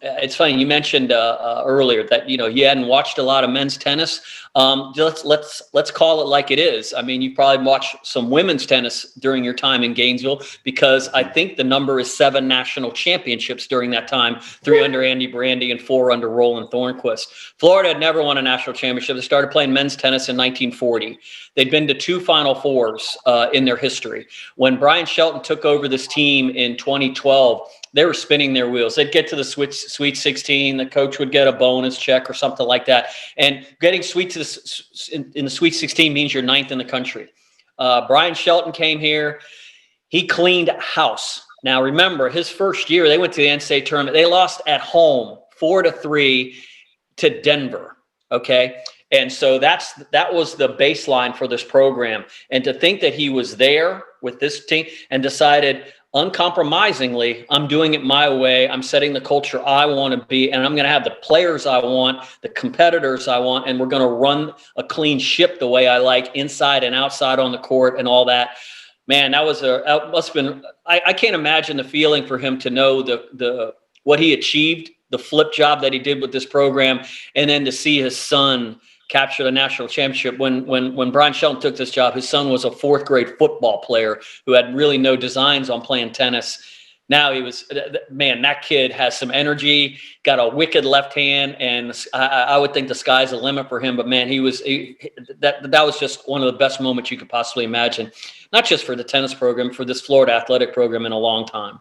It's funny, you mentioned earlier that you hadn't watched a lot of men's tennis. Let's call it like it is. I mean, you probably watched some women's tennis during your time in Gainesville, because I think the number is 7 national championships during that time, 3 under Andy Brandy and 4 under Roland Thornquist. Florida had never won a national championship. They started playing men's tennis in 1940. They'd been to 2 Final Fours in their history. When Brian Shelton took over this team in 2012, they were spinning their wheels. They'd get to the Sweet 16. The coach would get a bonus check or something like that. And getting in the Sweet 16 means you're 9th in the country. Brian Shelton came here. He cleaned house. Now, remember, his first year, they went to the NCAA tournament. They lost at home 4-3 to Denver. Okay. And so that was the baseline for this program. And to think that he was there with this team and decided uncompromisingly, I'm doing it my way. I'm setting the culture I want to be, and I'm going to have the players I want, the competitors I want, and we're going to run a clean ship the way I like, inside and outside on the court and all that. Man, that must have been, I can't imagine the feeling for him to know the what he achieved, the flip job that he did with this program, and then to see his son capture the national championship. When Brian Shelton took this job, his son was a 4th grade football player who had really no designs on playing tennis. Now that kid has some energy, got a wicked left hand, and I would think the sky's the limit for him. But man, that was just one of the best moments you could possibly imagine, not just for the tennis program, for this Florida athletic program in a long time.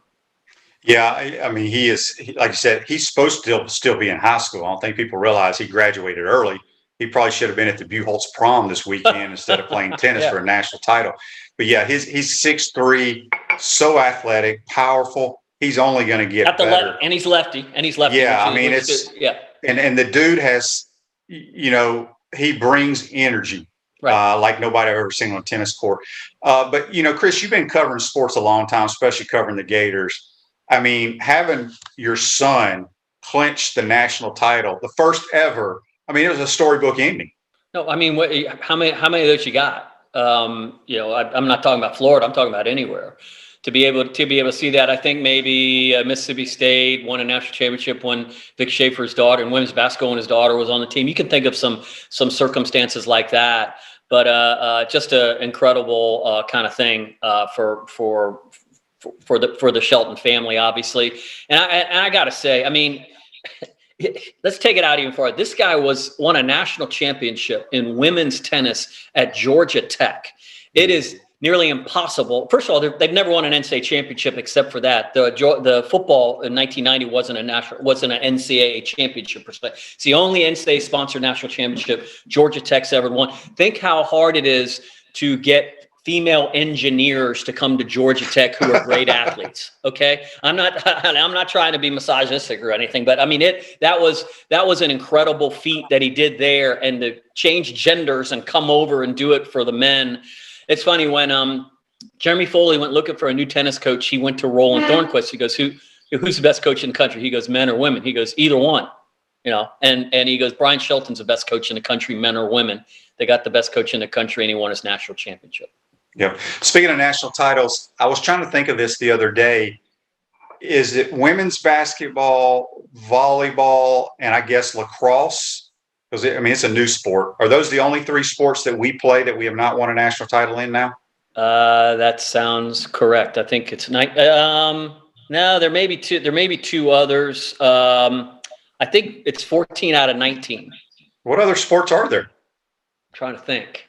Yeah, I mean, he is, like you said, he's supposed to still be in high school. I don't think people realize he graduated early. He probably should have been at the Buchholz prom this weekend instead of playing tennis for a national title. But yeah, he's 6'3", so athletic, powerful. He's only going to get better. And he's lefty. Yeah, I mean, and the dude has, he brings energy. Right. Like nobody I've ever seen on a tennis court. But, Chris, you've been covering sports a long time, especially covering the Gators. I mean, having your son clinch the national title, the first ever, I mean, it was a storybook ending. No, I mean, how many of those you got? I'm not talking about Florida. I'm talking about anywhere. To be able to see that, I think maybe Mississippi State won a national championship when Vic Schaefer's daughter in women's basketball, and his daughter was on the team. You can think of some circumstances like that, but just an incredible kind of thing for the Shelton family, obviously. And I got to say, I mean, let's take it out even farther. This guy won a national championship in women's tennis at Georgia Tech. It is nearly impossible. First of all, they've never won an NCAA championship except for that. The football in 1990 wasn't an NCAA championship per se. It's the only NCAA sponsored national championship Georgia Tech's ever won. Think how hard it is to get female engineers to come to Georgia Tech who are great athletes. Okay. I'm not trying to be misogynistic or anything, but I mean, that was an incredible feat that he did there, and to change genders and come over and do it for the men. It's funny when Jeremy Foley went looking for a new tennis coach, he went to Roland Thornquist. He goes, who's the best coach in the country? He goes, men or women? He goes, either one, and he goes, Brian Shelton's the best coach in the country, men or women. They got the best coach in the country, and he won his national championship. Yeah. Speaking of national titles, I was trying to think of this the other day. is it women's basketball, volleyball, and I guess lacrosse? Because it's a new sport. Are those the only 3 sports that we play that we have not won a national title in now? That sounds correct. I think it's no, there may be 2. There may be 2 others. I think it's 14 out of 19. What other sports are there? I'm trying to think.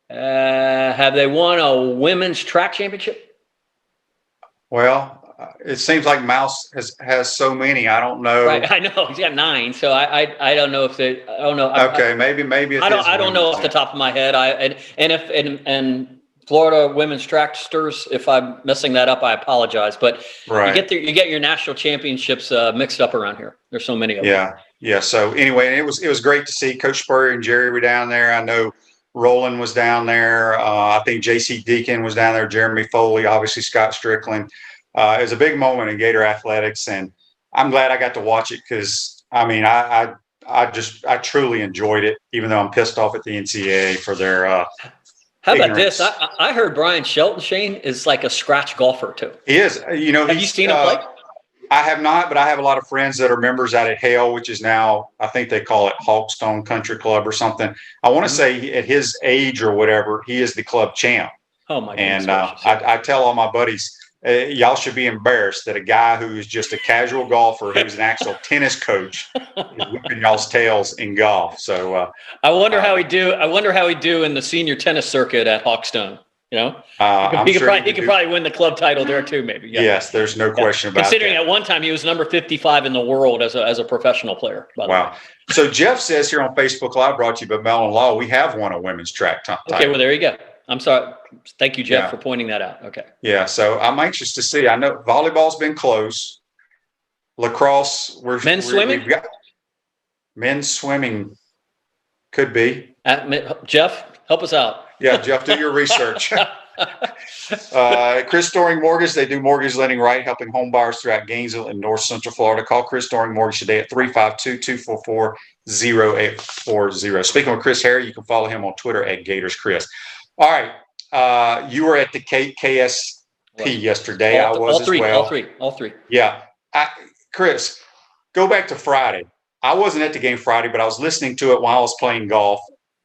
Have they won a women's track championship? Well, it seems like Mouse has so many. I don't know. Right, I know he's got 9, so I don't know if they. I don't know. Okay, maybe it I don't know off the top of my head. And Florida women's tracksters, if I'm messing that up, I apologize. But right. you get your national championships mixed up around here. There's so many of them. Yeah. So anyway, it was great to see Coach Spurrier and Jerry were down there. I know Roland was down there. I think J.C. Deacon was down there. Jeremy Foley, obviously Scott Strickland. It was a big moment in Gator athletics, and I'm glad I got to watch it because I truly enjoyed it, even though I'm pissed off at the NCAA for their. How about ignorance. this? I heard Brian Shelton, Shane, is like a scratch golfer too. He is. Have you seen him play? I have not, but I have a lot of friends that are members out at Hale, which is now, I think they call it Hawkstone Country Club or something. I want to say at his age or whatever, he is the club champ. Oh my goodness. And I tell all my buddies, y'all should be embarrassed that a guy who is just a casual golfer, who's an actual tennis coach, is whipping y'all's tails in golf. So I wonder how he do. I wonder how he do in the senior tennis circuit at Hawkstone. He could probably win the club title there too, maybe. Yeah. Yes, there's no question about it. Considering at one time he was number 55 in the world as a professional player. Wow. So Jeff says here on Facebook Live, brought to you by Mellon Law, we have won a women's track title. Okay, well, there you go. I'm sorry. Thank you, Jeff, for pointing that out. Okay. Yeah, so I'm anxious to see. I know volleyball's been close. Lacrosse, men's swimming? We've got men's swimming could be. Jeff, help us out. Yeah, Jeff, do your research. Chris Doring Mortgage, they do mortgage lending right, helping home buyers throughout Gainesville and North Central Florida. Call Chris Doring Mortgage today at 352-244-0840. Speaking with Chris Harry, you can follow him on Twitter at GatorsChris. All right. You were at the KSP yesterday. I was as well. All three. Yeah. Chris, go back to Friday. I wasn't at the game Friday, but I was listening to it while I was playing golf.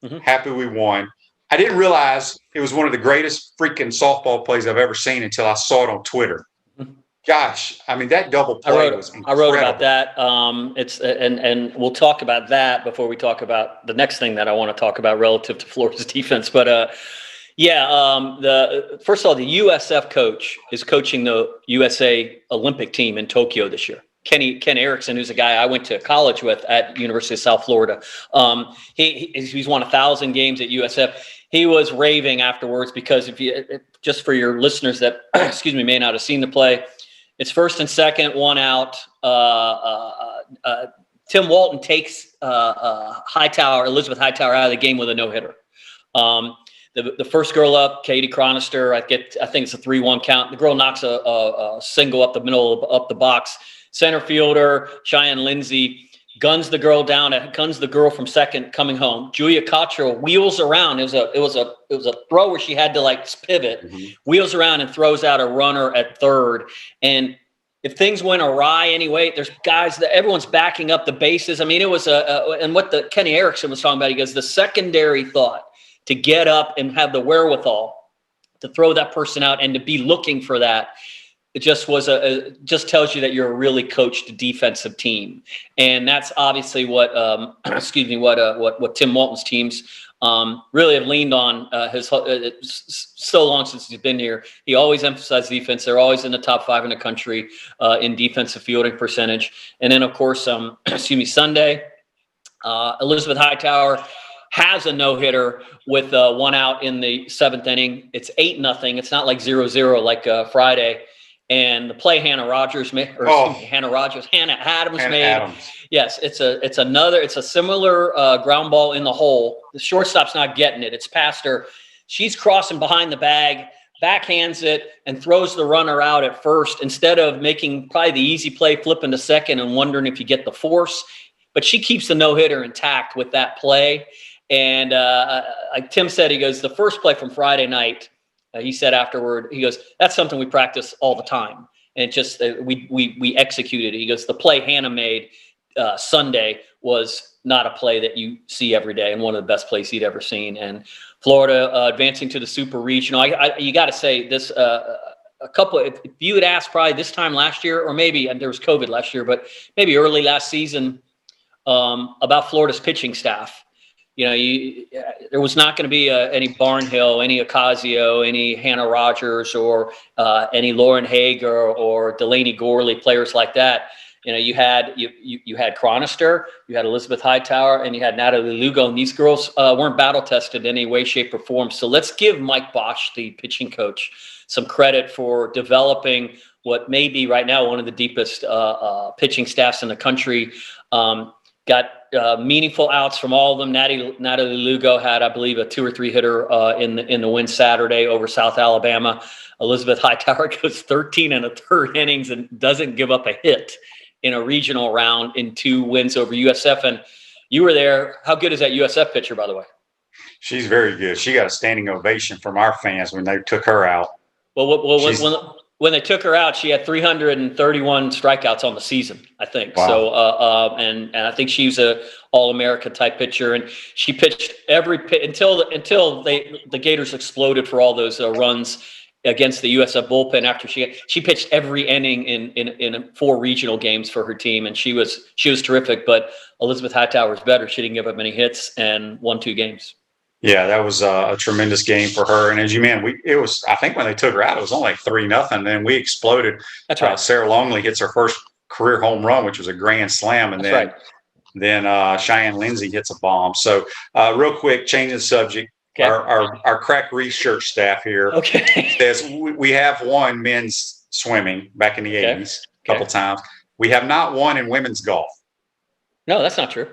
Mm-hmm. Happy we won. I didn't realize it was one of the greatest freaking softball plays I've ever seen until I saw it on Twitter. Mm-hmm. Gosh, that double play was incredible. I wrote about that. And we'll talk about that before we talk about the next thing that I want to talk about relative to Florida's defense. But first of all, the USF coach is coaching the USA Olympic team in Tokyo this year. Ken Erickson, who's a guy I went to college with at University of South Florida. He's won 1,000 games at USF. He was raving afterwards because just for your listeners that may not have seen the play, it's 1st and 2nd, 1 out. Tim Walton takes Elizabeth Hightower out of the game with a no-hitter. The first girl up, Katie Chronister, I think it's a 3-1 count. The girl knocks a single up the middle up the box. Center fielder Cheyenne Lindsay guns the girl down, guns the girl from second coming home. Julia Cottrell wheels around. It was a throw where she had to pivot, wheels around and throws out a runner at third. And if things went awry anyway, there's guys that everyone's backing up the bases. It was and what Kenny Erickson was talking about, he goes, the secondary thought to get up and have the wherewithal to throw that person out and to be looking for that. It just just tells you that you're a really coached defensive team, and that's obviously what Tim Walton's teams really have leaned on. So long since he's been here, he always emphasized defense. They're always in the top 5 in the country in defensive fielding percentage, and then of course, Sunday, Elizabeth Hightower has a no-hitter with 1 out in the 7th inning. It's 8-0. It's not like 0-0 like Friday. And the play Hannah Adams made. Yes, it's a similar ground ball in the hole. The shortstop's not getting it. It's past her. She's crossing behind the bag, backhands it, and throws the runner out at first instead of making probably the easy play, flipping to second and wondering if you get the force. But she keeps the no-hitter intact with that play. And like Tim said, he goes, the first play from Friday night, he said afterward, he goes, that's something we practice all the time. and just we executed it. He goes, the play Hannah made Sunday was not a play that you see every day, and one of the best plays he'd ever seen. And Florida advancing to the Super Regional. You got to say this. A couple. If you had asked probably this time last year, or maybe, and there was COVID last year, but maybe early last season, about Florida's pitching staff. There was not going to be any Barnhill, any Ocasio, any Hannah Rogers, or any Lauren Hager or Delaney Gorley, players like that. You had Chronister, you had Elizabeth Hightower, and you had Natalie Lugo, and these girls weren't battle tested in any way, shape, or form. So let's give Mike Bosch, the pitching coach, some credit for developing what may be right now one of the deepest pitching staffs in the country. Got meaningful outs from all of them. Natalie Lugo had, I believe, a 2 or 3 hitter in the win Saturday over South Alabama. Elizabeth Hightower goes 13 1/3 innings and doesn't give up a hit in a regional round in 2 wins over USF. And you were there. How good is that USF pitcher, by the way? She's very good. She got a standing ovation from our fans when they took her out. Well, when they took her out, she had 331 strikeouts on the season, I think. Wow. So, and I think she's a All-America type pitcher, and she pitched every until the Gators exploded for all those runs against the USF bullpen. After she pitched every inning in 4 regional games for her team, and she was terrific. But Elizabeth Hightower is better. She didn't give up many hits and won 2 games. Yeah, that was a tremendous game for her. And as you mean, I think when they took her out, it was only like 3-0. And then we exploded. That's right. Sarah Longley hits her first career home run, which was a grand slam. And then Cheyenne Lindsay hits a bomb. So real quick, changing the subject. Okay. Our crack research staff here says we have won men's swimming back in the 80s a couple times. We have not won in women's golf. No, that's not true.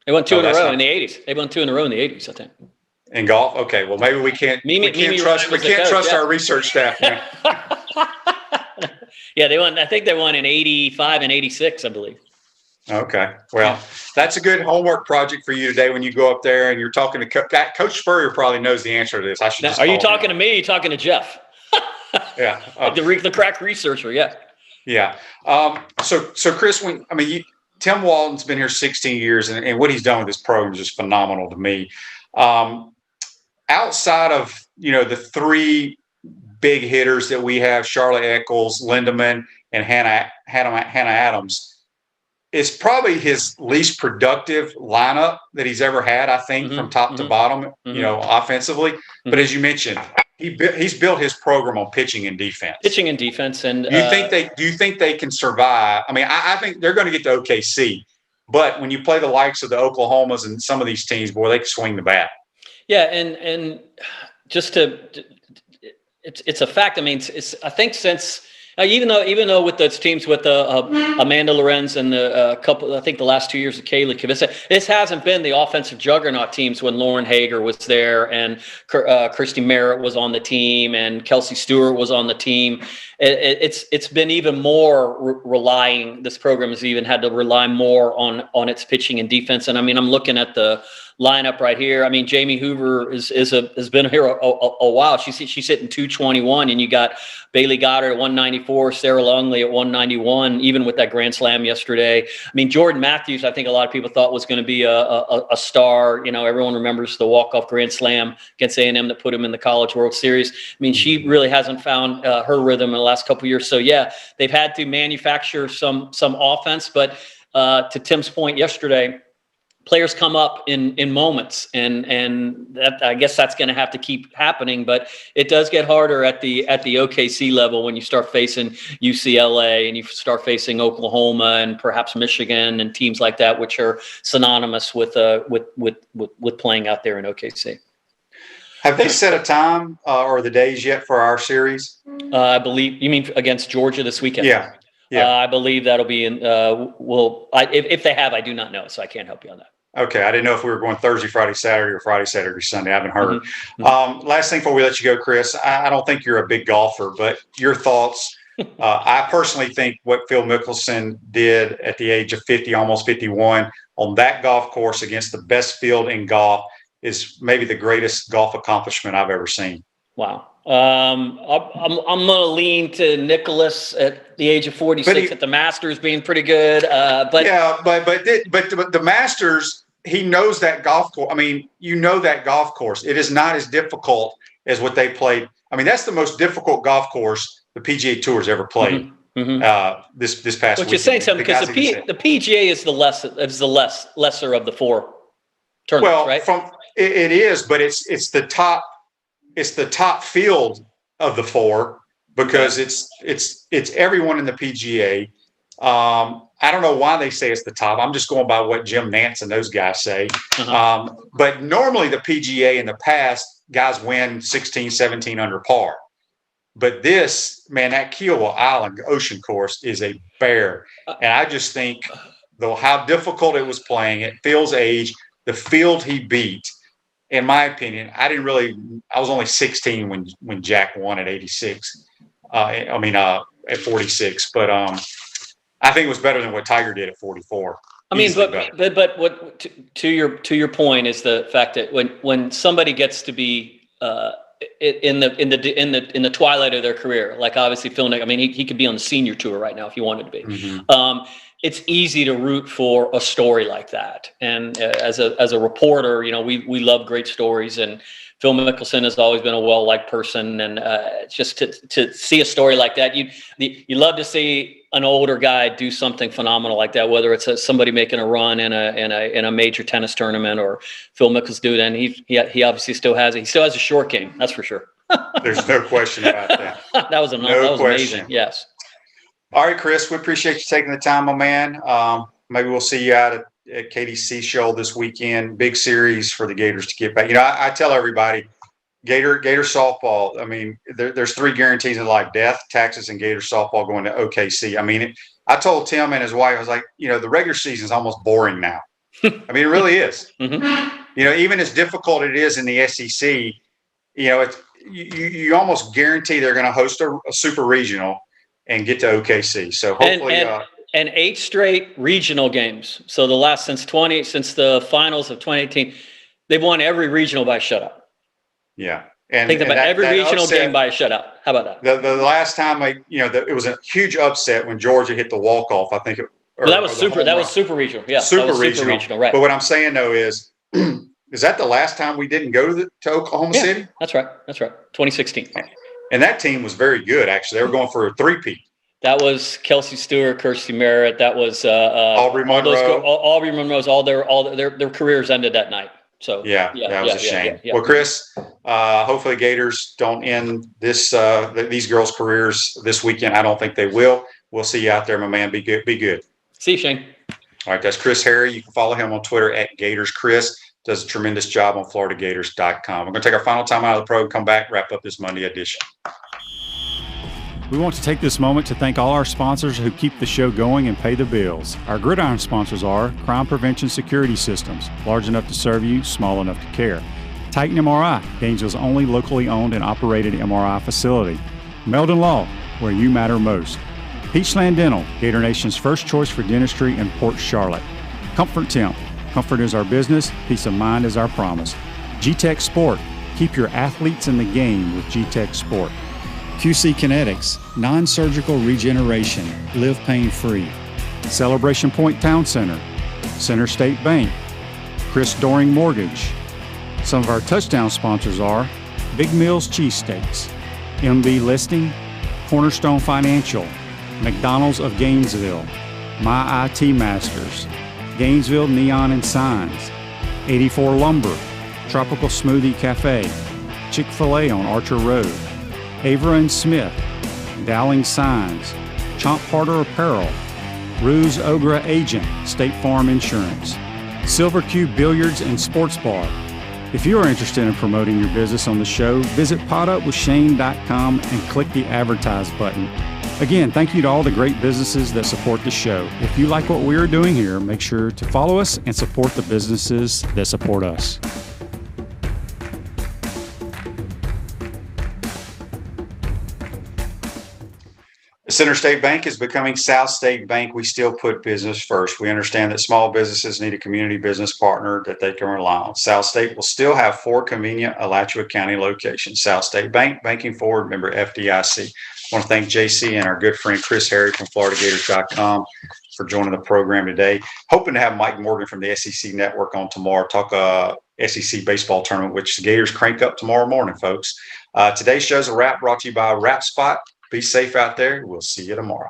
They won 2 in a row in the 80s. They won 2 in a row in the 80s, I think. In golf? Okay. Well, maybe we can't trust our research staff now. Yeah, they won. I think they won in 85 and 86, I believe. Okay. Well, that's a good homework project for you today when you go up there and you're talking to Coach Spurrier probably knows the answer to this. Are you talking to me? Or are you talking to Jeff? Yeah. The crack researcher. Yeah. Yeah. So Chris, Tim Walton's been here 16 years, and what he's done with this program is just phenomenal to me. Outside of, the 3 big hitters that we have, Charlotte Eccles, Lindemann, and Hannah Adams, it's probably his least productive lineup that he's ever had, I think, from top to bottom, offensively. But as you mentioned, he's built his program on pitching and defense. And do you think they can survive? I think they're going to get to OKC, but when you play the likes of the Oklahomas and some of these teams, boy, they can swing the bat. Yeah, and just it's a fact. I think since. Even though with those teams with Amanda Lorenz and the couple, I think the last 2 years of Kaylee Kavissa, this hasn't been the offensive juggernaut teams when Lauren Hager was there and Christy Merritt was on the team and Kelsey Stewart was on the team. It's been even more relying. This program has even had to rely more on its pitching and defense. And I'm looking at the lineup right here. Jamie Hoover has been here a while. She's hitting 221, and you got Bailey Goddard at 194, Sarah Longley at 191, even with that grand slam yesterday. Jordan Matthews, I think a lot of people thought was going to be a star. Everyone remembers the walk-off grand slam against A&M that put him in the College World Series. She really hasn't found her rhythm in the last couple of years. So yeah, they've had to manufacture some offense, but to Tim's point yesterday, players come up in moments, and that, I guess that's going to have to keep happening. But it does get harder at the OKC level when you start facing UCLA and you start facing Oklahoma and perhaps Michigan and teams like that, which are synonymous with playing out there in OKC. Have they set a time or the days yet for our series? I believe you mean against Georgia this weekend. Yeah. I believe that'll be in. If they have, I do not know, so I can't help you on that. Okay, I didn't know if we were going Thursday, Friday, Saturday, or Friday, Saturday, Sunday. I haven't heard. Last thing before we let you go, Chris, I don't think you're a big golfer, but your thoughts. I personally think what Phil Mickelson did at the age of 50, almost 51, on that golf course against the best field in golf is maybe the greatest golf accomplishment I've ever seen. Wow. I'm gonna lean to Nicholas at the age of 46 at the Masters being pretty good. But the Masters, he knows that golf course. I mean, that golf course. It is not as difficult as what they played. I mean, that's the most difficult golf course the PGA Tour's ever played. This past weekend. Which is saying something, because the PGA is the lesser of the four tournaments, right? It is, but it's the top. It's the top field of the four, because it's everyone in the PGA. I don't know why they say it's the top. I'm just going by what Jim Nantz and those guys say. But normally the PGA in the past, guys win 16, 17 under par. But this, man, that Kiowa Island Ocean course is a bear. And I just think, though, how difficult it was playing at Phil's age, the field he beat, in my opinion, I was only 16 when Jack won at 86. At 46. But I think it was better than what Tiger did at 44. I mean, but what to your point is the fact that when somebody gets to be in the twilight of their career, like obviously Phil Nick, I mean, he could be on the senior tour right now if he wanted to be. It's easy to root for a story like that. And as a reporter, we love great stories, and Phil Mickelson has always been a well-liked person. And just to see a story like that, you love to see an older guy do something phenomenal like that, whether it's somebody making a run in a major tennis tournament, or Phil Mickelson do that. And he obviously still has a short game. That's for sure. There's no question about that. That was amazing. Yes. All right, Chris, we appreciate you taking the time, my man. Maybe we'll see you out at KDC Shoal this weekend. Big series for the Gators to get back. I tell everybody, Gator softball, I mean, there's 3 guarantees in life: death, taxes, and Gator softball going to OKC. I mean, I told Tim and his wife, I was like, the regular season is almost boring now. I mean, it really is. Even as difficult it is in the SEC, you almost guarantee they're going to host a super regional and get to OKC. So hopefully, and 8 straight regional games. So since the finals of 2018, they've won every regional by shutout. Yeah, and think about every regional game by a shutout. How about that? The last time, it was a huge upset when Georgia hit the walk off. I think that was super regional. Yeah, super regional. Right. But what I'm saying though is that the last time we didn't go to Oklahoma City? That's right. 2016. And that team was very good, actually. They were going for a 3-peat. That was Kelsey Stewart, Kirstie Merritt. That was Aubrey Monroe. Aubrey Monroe's all their careers ended that night. So that was a shame. Yeah. Well, Chris, hopefully Gators don't end these girls' careers this weekend. I don't think they will. We'll see you out there, my man. Be good. Be good. See you, Shane. All right, that's Chris Harry. You can follow him on Twitter at GatorsChris. Does a tremendous job on FloridaGators.com. We're going to take our final time out of the program, come back, wrap up this Monday edition. We want to take this moment to thank all our sponsors who keep the show going and pay the bills. Our gridiron sponsors are Crime Prevention Security Systems, large enough to serve you, small enough to care. Titan MRI, Gainesville's only locally owned and operated MRI facility. Meldon Law, where you matter most. Peachland Dental, Gator Nation's first choice for dentistry in Port Charlotte. Comfort Temp, comfort is our business, peace of mind is our promise. G-Tech Sport, keep your athletes in the game with G-Tech Sport. QC Kinetics, non-surgical regeneration, live pain-free. Celebration Point Town Center, Center State Bank, Chris Doring Mortgage. Some of our touchdown sponsors are Big Mills Cheesesteaks, MB Listing, Cornerstone Financial, McDonald's of Gainesville, My IT Masters, Gainesville Neon and Signs, 84 Lumber, Tropical Smoothie Cafe, Chick-fil-A on Archer Road, Avra and Smith, Dowling Signs, Chomp Harder Apparel, Ruse Ogra Agent, State Farm Insurance, Silver Cube Billiards and Sports Bar. If you are interested in promoting your business on the show, visit potupwithshane.com and click the advertise button. Again, thank you to all the great businesses that support the show. If you like what we are doing here, make sure to follow us and support the businesses that support us. Center State Bank is becoming South State Bank. We still put business first. We understand that small businesses need a community business partner that they can rely on. South State will still have 4 convenient Alachua County locations. South State Bank, banking forward, member FDIC. I want to thank JC and our good friend Chris Harry from FloridaGators.com for joining the program today. Hoping to have Mike Morgan from the SEC Network on tomorrow, talk SEC baseball tournament, which the Gators crank up tomorrow morning, folks. Today's show's a wrap, brought to you by Wrap Spot. Be safe out there. We'll see you tomorrow.